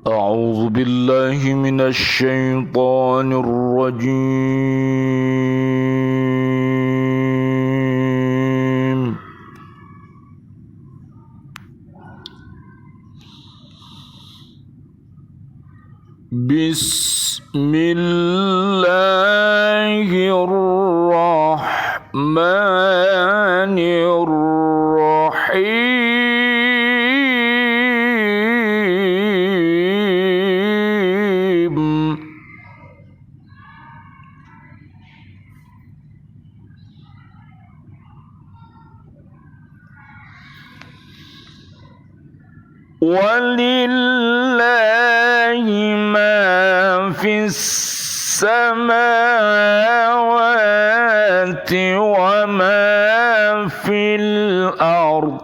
أعوذ بالله من الشيطان الرجيم. بسم الله الرحمن الرحيم. ولله ما في السماوات وما في الأرض.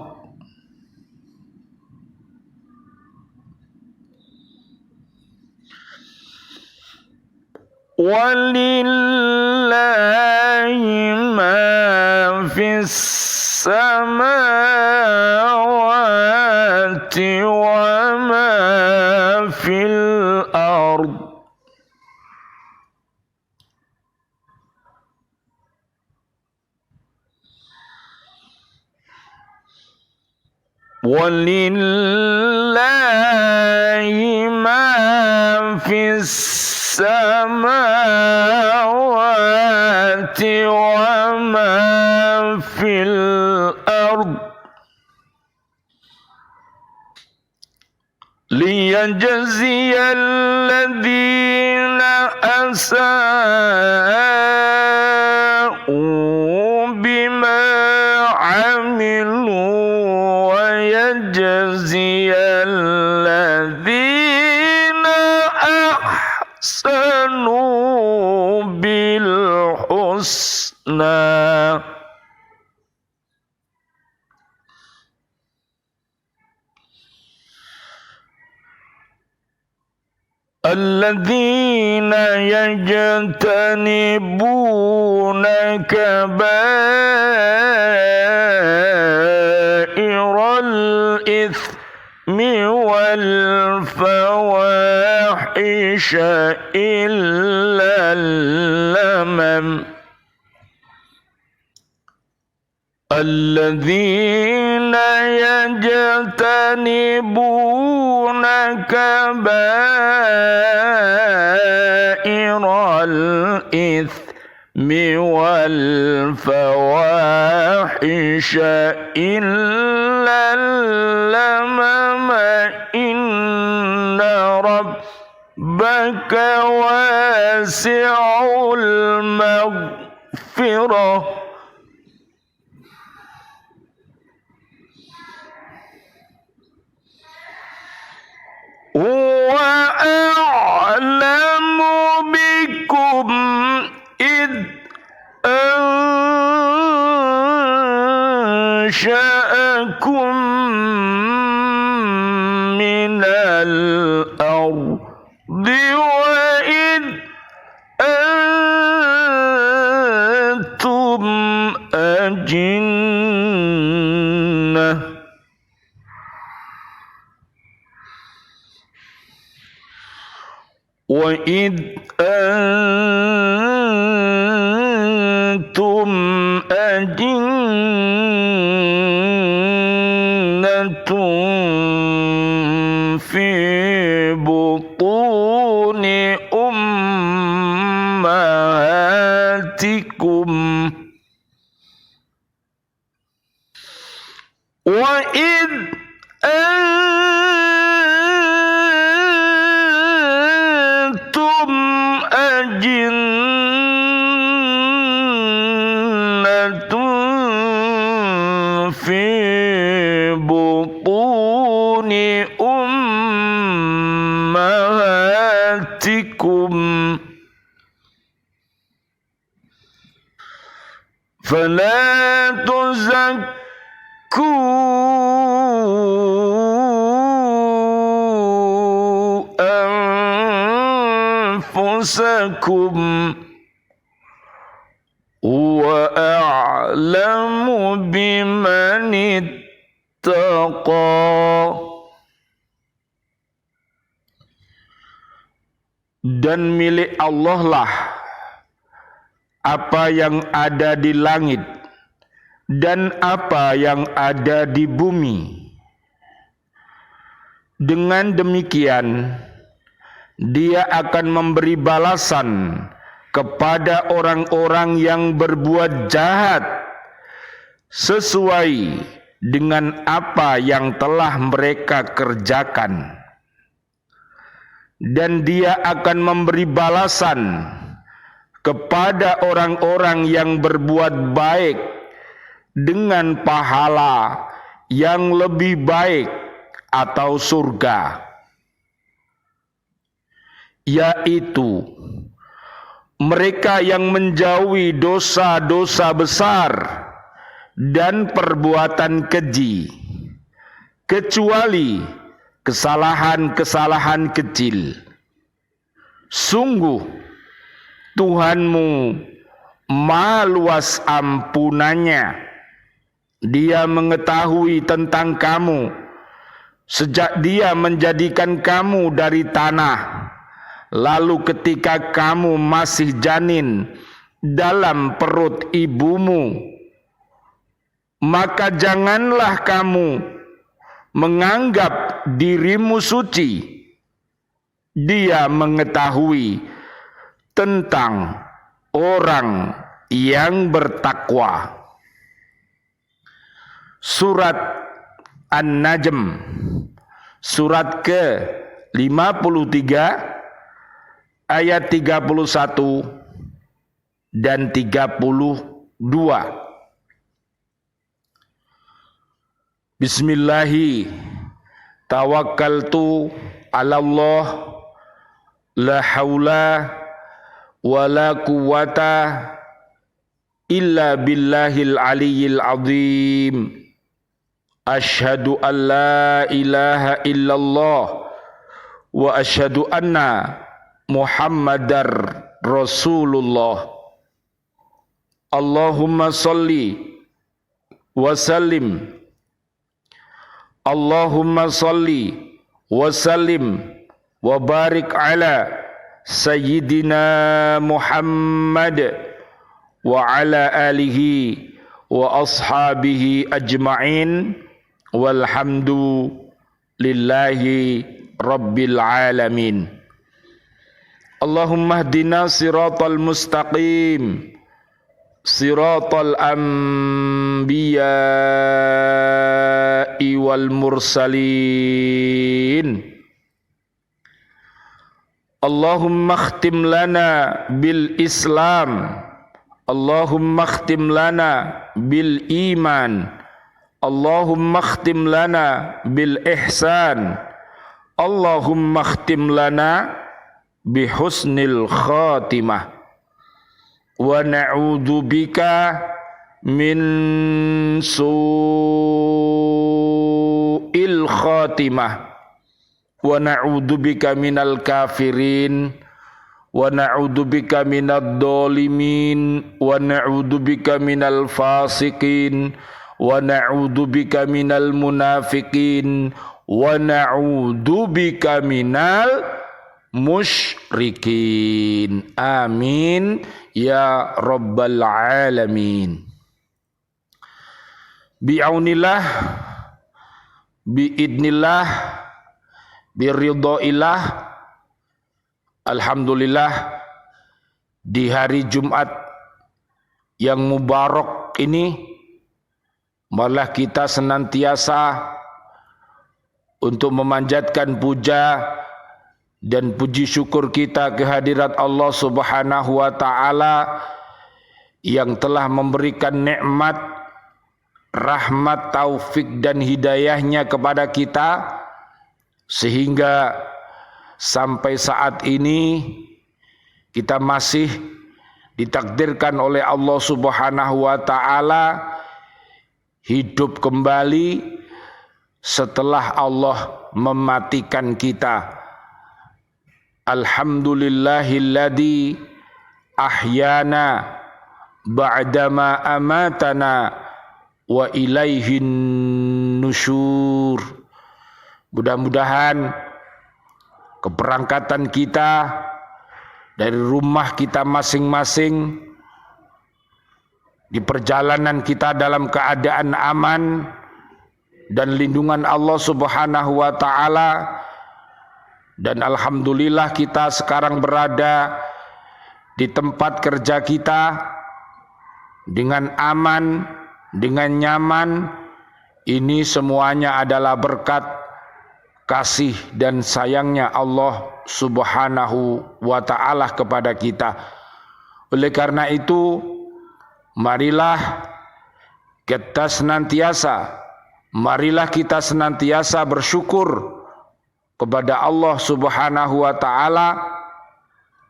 ولله ما في السماوات وما في الأرض. ولله ما في السماوات وما في الأرض ليجزي الذين أساءوا بما عملوا ويجزي الذين أحسنوا بالحسنى. الذين يجتنبون كبائر الإثم والفواحش إلا اللمم. الذين يجتنبون كبائر الإثم والفواحش إلا اللمم إن ربك واسع المغفرة هو أعلم بكم إذ أنشأكم من الأرض وإذ أنتم أجنة وإذ أنتم أجنة في بطون أمهاتكم وإذ أنتم أجنة في بطون أمهاتكم فلا تزكوا أنفسكم هو أعلم بمن اتقى. dan milik Allah lah apa yang ada di langit dan apa yang ada di bumi. Dengan demikian, Dia akan memberi balasan kepada orang-orang yang berbuat jahat sesuai dengan apa yang telah mereka kerjakan. Dan Dia akan memberi balasan kepada orang-orang yang berbuat baik dengan pahala yang lebih baik atau surga, yaitu mereka yang menjauhi dosa-dosa besar dan perbuatan keji, kecuali kesalahan-kesalahan kecil. Sungguh Tuhanmu Maha luas ampunannya. Dia mengetahui tentang kamu sejak Dia menjadikan kamu dari tanah, lalu ketika kamu masih janin dalam perut ibumu. Maka janganlah kamu menganggap dirimu suci. Dia mengetahui tentang orang yang bertakwa. Surat An-Najm, surat ke-53 ayat 31 dan 32. Bismillahi tawakkaltu 'ala Allah, la haula wa la quwwata illa billahil aliyyil azim. Asyhadu an la ilaha illallah wa asyhadu anna Muhammadar Rasulullah. Allahumma salli wa sallim. Allahumma salli wa sallim wa barik ala Sayyidina Muhammad wa ala alihi wa ashabihi ajma'in walhamdu lillahi rabbil alamin. Allahumma hdina siratal mustaqim, siratal anbiya'i wal mursalin. Allahumma khtim lana bil Islam, Allahumma khtim lana bil iman, Allahumma khtim lana bil ihsan, Allahumma khtim lana bi husnil khatimah. Wa na'udzu bika min su'il khatimah. Wa na'udzu bika minal kafirin, wa na'udzu bika minad dhalimin, wa na'udzu bika minal fasiqin, wa na'udzu bika minal munafiqin, wa na'udzu bika minal musyrikin. Amin ya rabbal alamin. Bi'aunillah, biidnillah, biridhoillah. Alhamdulillah, di hari Jumat yang mubarak ini malah kita senantiasa untuk memanjatkan puja dan puji syukur kita kehadirat Allah Subhanahu wa taala yang telah memberikan nikmat, rahmat, taufik dan hidayahnya kepada kita, sehingga sampai saat ini kita masih ditakdirkan oleh Allah Subhanahu wa taala hidup kembali setelah Allah mematikan kita. Alhamdulillahilladzi ahyana ba'dama amatana wa ilaihin nusyur. Mudah-mudahan keberangkatan kita dari rumah kita masing-masing, di perjalanan kita dalam keadaan aman dan lindungan Allah Subhanahu wa taala. Dan alhamdulillah kita sekarang berada di tempat kerja kita dengan aman, dengan nyaman. Ini semuanya adalah berkat kasih dan sayangnya Allah Subhanahu wa taala kepada kita. Oleh karena itu, marilah kita senantiasa bersyukur kepada Allah Subhanahu wa taala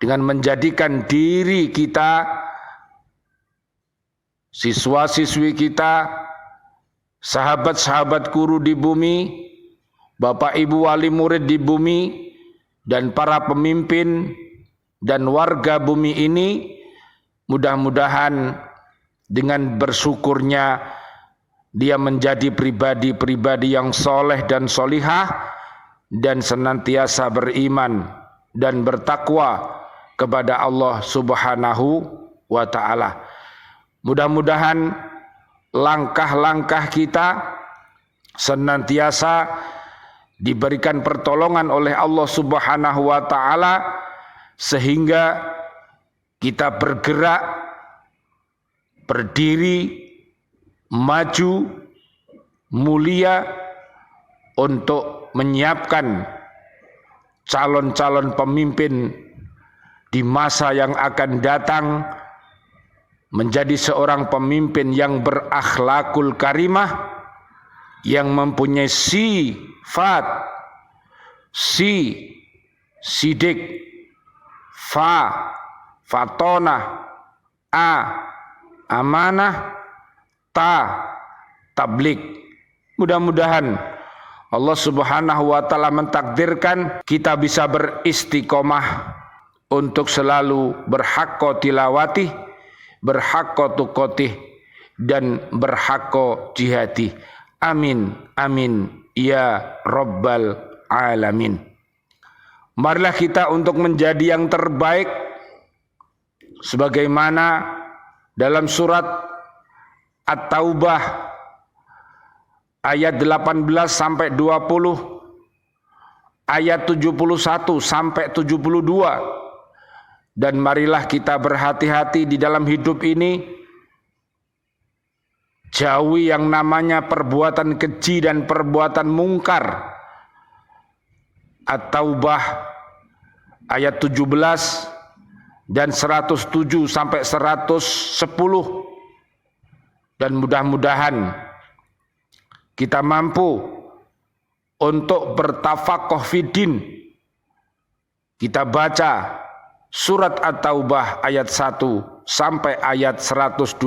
dengan menjadikan diri kita, siswa-siswi kita, sahabat-sahabat guru di bumi, Bapak Ibu wali murid di bumi, dan para pemimpin dan warga bumi ini, mudah-mudahan dengan bersyukurnya dia menjadi pribadi-pribadi yang soleh dan solihah dan senantiasa beriman dan bertakwa kepada Allah Subhanahu wa taala. Mudah-mudahan langkah-langkah kita senantiasa diberikan pertolongan oleh Allah Subhanahu wa taala sehingga kita bergerak, berdiri, maju, mulia untuk menyiapkan calon-calon pemimpin di masa yang akan datang, menjadi seorang pemimpin yang berakhlakul karimah, yang mempunyai sifat sidik, fatonah, amanah, tablik. Mudah-mudahan Allah Subhanahu wa taala mentakdirkan kita bisa beristiqomah untuk selalu berhaqqa tilawati, berhaqqa tuqatih, dan berhaqqa jihadi. Amin, amin, ya Rabbal Alamin. Marilah kita untuk menjadi yang terbaik sebagaimana dalam surat At-Taubah ayat 18 sampai 20, ayat 71 sampai 72. Dan marilah kita berhati-hati di dalam hidup ini, jauhi yang namanya perbuatan keji dan perbuatan mungkar. At-Taubah ayat 17 dan 107 sampai 110. Dan mudah-mudahan kita mampu untuk bertafaqquh fiddin. Kita baca surat At-Taubah ayat 1 sampai ayat 129.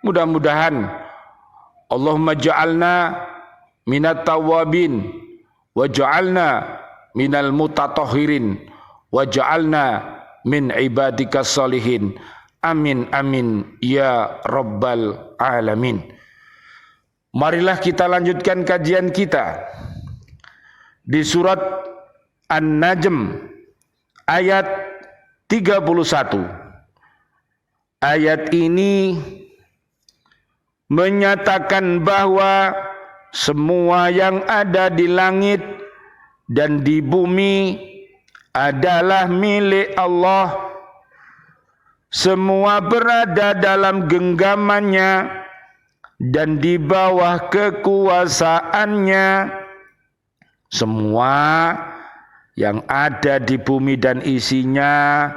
Mudah-mudahan Allahumma ja'alna minat tawabin wa ja'alna minal mutatahhirin wa ja'alna min ibadikas salihin. Amin, amin, ya Rabbal Alamin. Marilah kita lanjutkan kajian kita di surat An-Najm ayat 31. Ayat ini menyatakan bahwa semua yang ada di langit dan di bumi adalah milik Allah. Semua berada dalam genggamannya dan di bawah kekuasaannya. Semua yang ada di bumi dan isinya,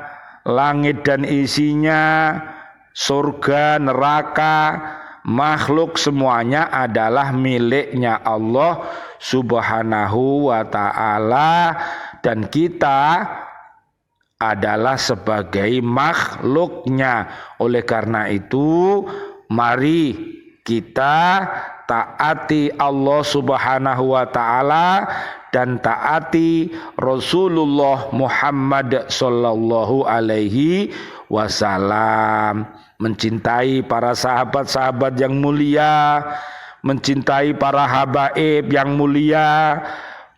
langit dan isinya, surga, neraka, makhluk semuanya adalah miliknya Allah Subhanahu wa ta'ala, dan kita adalah sebagai makhluknya. Oleh karena itu, mari kita taati Allah Subhanahu wa ta'ala dan taati Rasulullah Muhammad sallallahu alaihi wasallam. Mencintai para sahabat-sahabat yang mulia, mencintai para habaib yang mulia,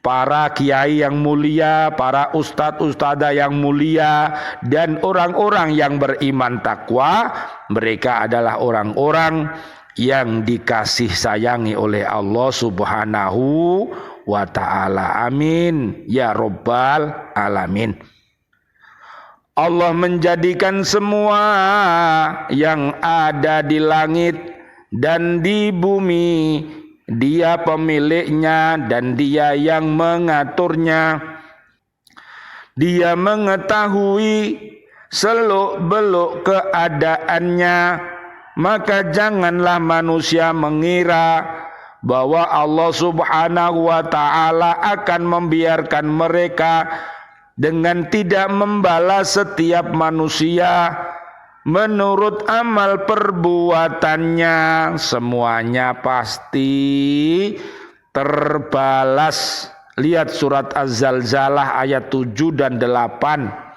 para kiai yang mulia, para ustadz ustadzah yang mulia, dan orang-orang yang beriman takwa, mereka adalah orang-orang yang dikasih sayangi oleh Allah Subhanahu wa ta'ala. Amin ya rabbal alamin. Allah menjadikan semua yang ada di langit dan di bumi, Dia pemiliknya dan Dia yang mengaturnya. Dia mengetahui seluk-beluk keadaannya. Maka janganlah manusia mengira bahwa Allah Subhanahu wa ta'ala akan membiarkan mereka dengan tidak membalas setiap manusia menurut amal perbuatannya. Semuanya pasti terbalas. Lihat surat Az-Zalzalah ayat 7 dan 8.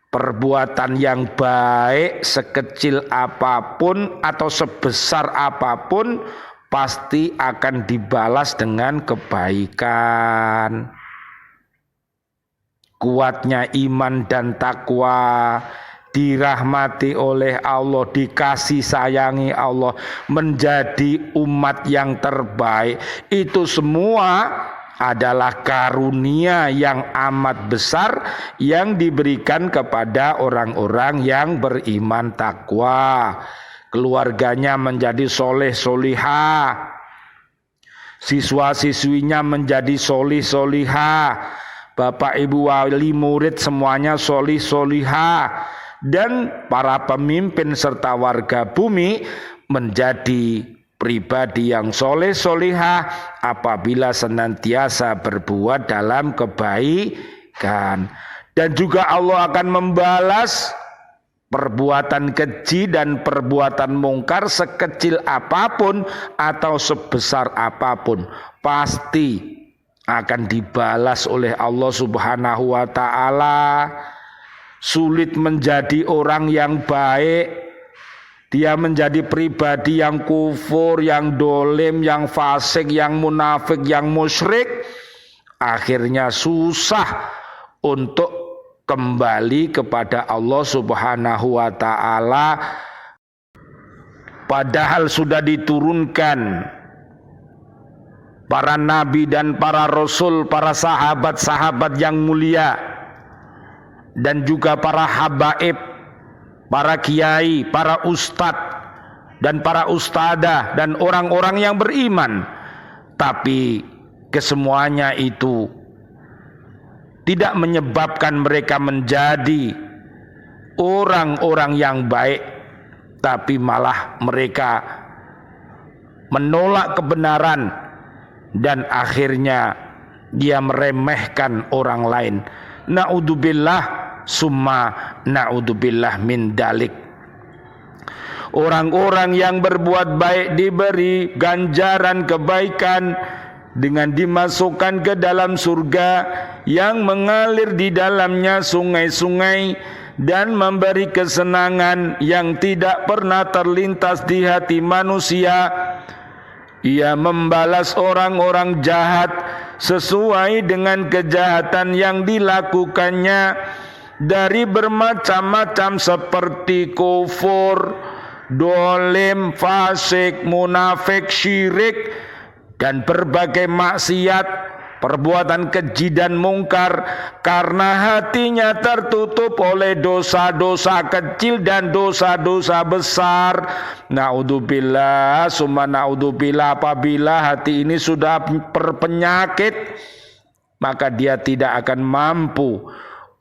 Perbuatan yang baik sekecil apapun atau sebesar apapun pasti akan dibalas dengan kebaikan. Kuatnya iman dan takwa, dirahmati oleh Allah, dikasih sayangi Allah, menjadi umat yang terbaik, itu semua adalah karunia yang amat besar yang diberikan kepada orang-orang yang beriman takwa. Keluarganya menjadi soleh solihah, siswa-siswinya menjadi solih solihah, bapak ibu wali murid semuanya solih solihah, dan para pemimpin serta warga bumi menjadi pribadi yang soleh solihah apabila senantiasa berbuat dalam kebaikan. Dan juga Allah akan membalas perbuatan keji dan perbuatan mungkar sekecil apapun atau sebesar apapun, pasti akan dibalas oleh Allah Subhanahu wa ta'ala. Sulit menjadi orang yang baik, dia menjadi pribadi yang kufur, yang dolim, yang fasik, yang munafik, yang musyrik, akhirnya susah untuk kembali kepada Allah Subhanahu wa ta'ala. Padahal sudah diturunkan para nabi dan para rasul, para sahabat-sahabat yang mulia, dan juga para habaib, para kiai, para ustadz, dan para ustadzah, dan orang-orang yang beriman. Tapi kesemuanya itu tidak menyebabkan mereka menjadi orang-orang yang baik, tapi malah mereka menolak kebenaran dan akhirnya dia meremehkan orang lain. Na'udzubillah summa na'udzubillah min dalik. Orang-orang yang berbuat baik diberi ganjaran kebaikan dengan dimasukkan ke dalam surga yang mengalir di dalamnya sungai-sungai dan memberi kesenangan yang tidak pernah terlintas di hati manusia. Ia membalas orang-orang jahat sesuai dengan kejahatan yang dilakukannya dari bermacam-macam seperti kufur, dolim, fasik, munafik, syirik, dan berbagai maksiat, perbuatan keji dan mungkar, karena hatinya tertutup oleh dosa-dosa kecil dan dosa-dosa besar. Naudzubillah summa naudzubillah. Apabila hati ini sudah berpenyakit, maka dia tidak akan mampu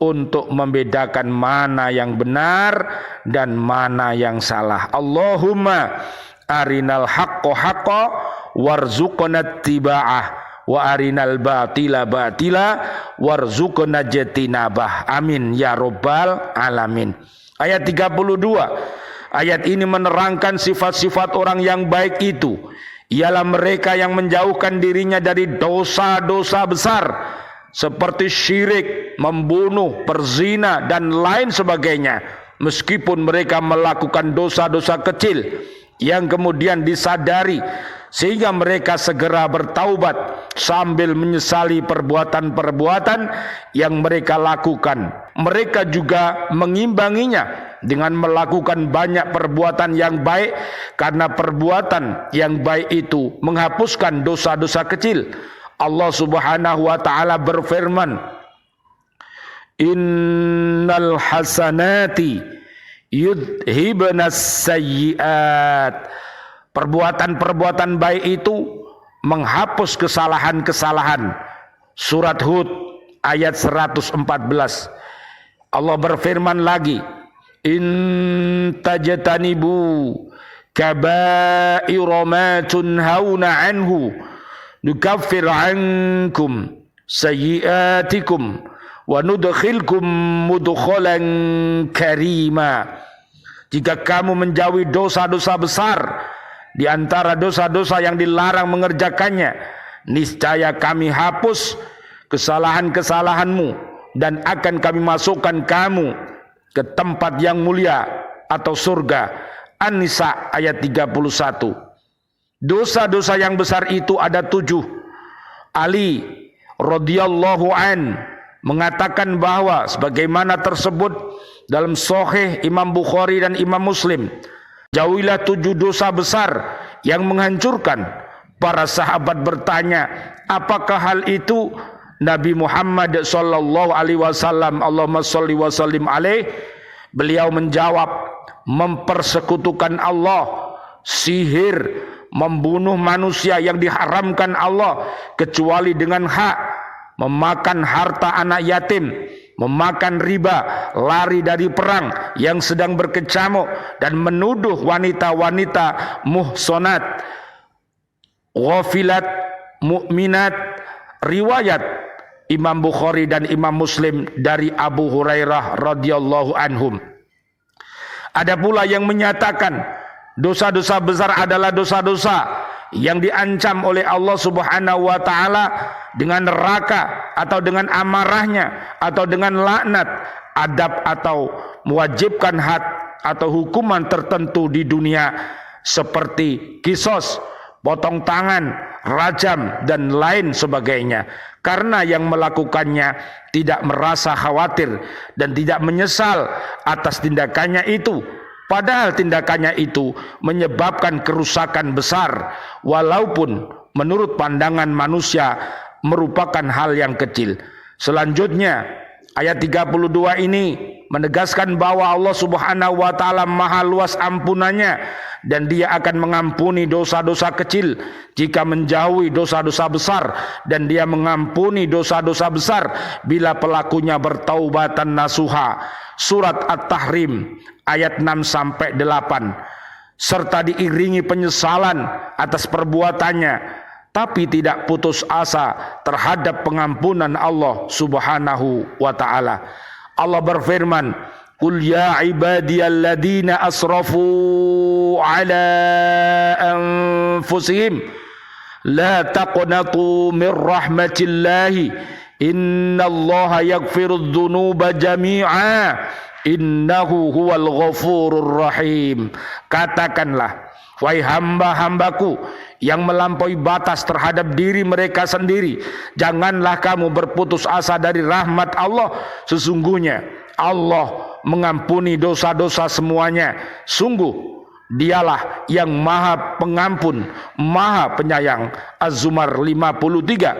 untuk membedakan mana yang benar dan mana yang salah. Allahumma arinal haqqo haqqo warzuqna tiba'ah wa arinal batila batila warzuqna jatinabah. Amin ya rabbal alamin. Ayat 32. Ayat ini menerangkan sifat-sifat orang yang baik itu ialah mereka yang menjauhkan dirinya dari dosa-dosa besar seperti syirik, membunuh, berzina, dan lain sebagainya. Meskipun mereka melakukan dosa-dosa kecil yang kemudian disadari sehingga mereka segera bertaubat sambil menyesali perbuatan-perbuatan yang mereka lakukan. Mereka juga mengimbanginya dengan melakukan banyak perbuatan yang baik, karena perbuatan yang baik itu menghapuskan dosa-dosa kecil. Allah Subhanahu wa taala berfirman, "Innal hasanati yudhibnas sayyiat." Perbuatan-perbuatan baik itu menghapus kesalahan-kesalahan. Surat Hud ayat 114. Allah berfirman lagi, "In tajtanibu kaba'ira ma tunhauna anhu nukaffir ankum sayyiatikum wa nudkhilkum mudkhalan karima." Jika kamu menjauhi dosa-dosa besar di antara dosa-dosa yang dilarang mengerjakannya, niscaya kami hapus kesalahan-kesalahanmu dan akan kami masukkan kamu ke tempat yang mulia atau surga. An-Nisa ayat 31. Dosa-dosa yang besar itu ada 7. Ali radhiyallahu an mengatakan bahwa sebagaimana tersebut dalam Sahih Imam Bukhari dan Imam Muslim, jauhilah 7 dosa besar yang menghancurkan. Para sahabat bertanya, apakah hal itu? Nabi Muhammad sallallahu alaihi wasallam, Allahumma shalli wa sallim alaih, beliau menjawab, mempersekutukan Allah, sihir, membunuh manusia yang diharamkan Allah kecuali dengan hak, memakan harta anak yatim, memakan riba, lari dari perang yang sedang berkecamuk, dan menuduh wanita-wanita muhsonat, ghafilat, mukminat. Riwayat Imam Bukhari dan Imam Muslim dari Abu Hurairah radhiyallahu anhum. Ada pula yang menyatakan dosa-dosa besar adalah dosa-dosa yang diancam oleh Allah Subhanahu wa taala dengan neraka atau dengan amarahnya atau dengan laknat, adab atau mewajibkan had atau hukuman tertentu di dunia seperti kisos, potong tangan, rajam dan lain sebagainya. Karena yang melakukannya tidak merasa khawatir dan tidak menyesal atas tindakannya itu, padahal tindakannya itu menyebabkan kerusakan besar, walaupun menurut pandangan manusia merupakan hal yang kecil. Selanjutnya ayat 32 ini menegaskan bahwa Allah Subhanahu wa taala maha luas ampunannya dan Dia akan mengampuni dosa-dosa kecil jika menjauhi dosa-dosa besar, dan Dia mengampuni dosa-dosa besar bila pelakunya bertaubatan nasuha. Surat At-Tahrim ayat 6 sampai 8. Serta diiringi penyesalan atas perbuatannya, tapi tidak putus asa terhadap pengampunan Allah Subhanahu wa taala. Allah berfirman, "Qul ya ibadiyalladzina asrafu ala anfusihim la taqnatu min rahmatillahi innallaha yaghfirudz dzunuba jami'a innahu huwal ghafurur rahim." Katakanlah, wahai hamba-hambaku yang melampaui batas terhadap diri mereka sendiri, janganlah kamu berputus asa dari rahmat Allah. Sesungguhnya Allah mengampuni dosa-dosa semuanya. Sungguh Dialah yang maha pengampun, maha penyayang. Az-Zumar 53.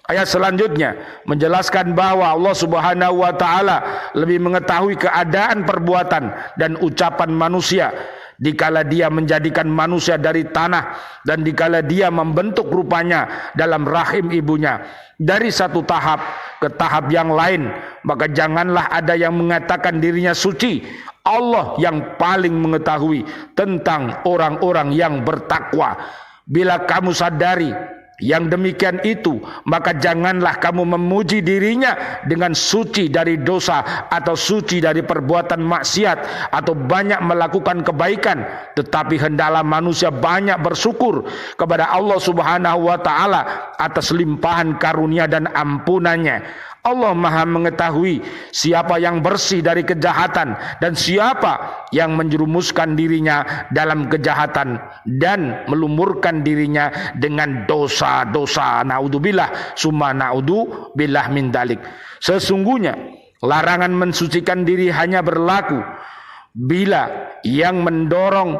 Ayat selanjutnya menjelaskan bahwa Allah Subhanahu wa taala lebih mengetahui keadaan perbuatan dan ucapan manusia dikala Dia menjadikan manusia dari tanah dan dikala Dia membentuk rupanya dalam rahim ibunya. Dari satu tahap ke tahap yang lain, maka janganlah ada yang mengatakan dirinya suci. Allah yang paling mengetahui tentang orang-orang yang bertakwa. Bila kamu sadari yang demikian itu, maka janganlah kamu memuji dirinya dengan suci dari dosa atau suci dari perbuatan maksiat atau banyak melakukan kebaikan, tetapi hendaklah manusia banyak bersyukur kepada Allah Subhanahu wa taala atas limpahan karunia dan ampunannya. Allah Maha mengetahui siapa yang bersih dari kejahatan dan siapa yang menjerumuskan dirinya dalam kejahatan dan melumurkan dirinya dengan dosa-dosa. Naudzubillah summa naudzubillah min dalik. Sesungguhnya larangan mensucikan diri hanya berlaku bila yang mendorong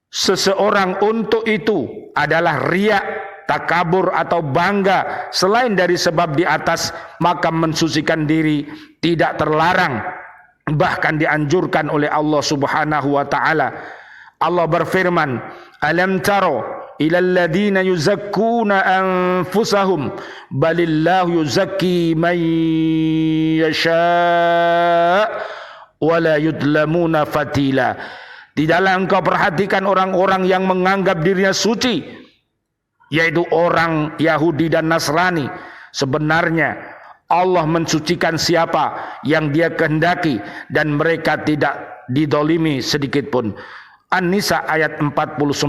seseorang untuk itu adalah riya, takabur atau bangga selain dari sebab di atas, maka mensucikan diri tidak terlarang, bahkan dianjurkan oleh Allah Subhanahu wa taala. Allah berfirman, "Alam taro ilal ladzina yuzakkuna anfusahum balillahu yuzakki man yasha wa la yudlamuna fatila." Tidaklah engkau perhatikan orang-orang yang menganggap dirinya suci, yaitu orang Yahudi dan Nasrani. Sebenarnya Allah mensucikan siapa yang Dia kehendaki dan mereka tidak didolimi sedikit pun. An-Nisa ayat 49.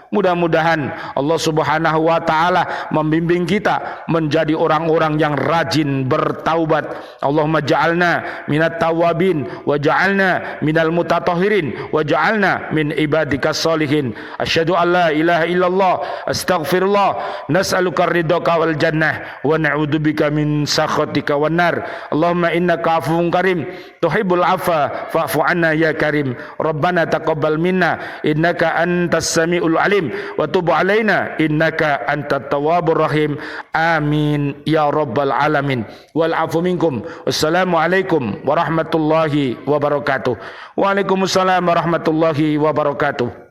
Mudah-mudahan Allah Subhanahu wa taala membimbing kita menjadi orang-orang yang rajin bertaubat. Allahumma ja'alna minat tawabin wa ja'alna minal mutatahhirin wa ja'alna min ibadikas solihin. Asyhadu an la ilaha illallah astaghfirullah nas'aluka ridhaka wal jannah wa na'udzubika min sakhatika wan nar. Allahumma innaka afuwun karim tuhibbul afwa fa'fu anna ya karim. Rabbana taqabbal minna innaka antas samiul alim wa tub alaina innaka antat tawwabur rahim. Amin ya rabbal alamin. Wal afu minkum. Wassalamu alaikum warahmatullahi wabarakatuh. Waalaikumsalam warahmatullahi wabarakatuh.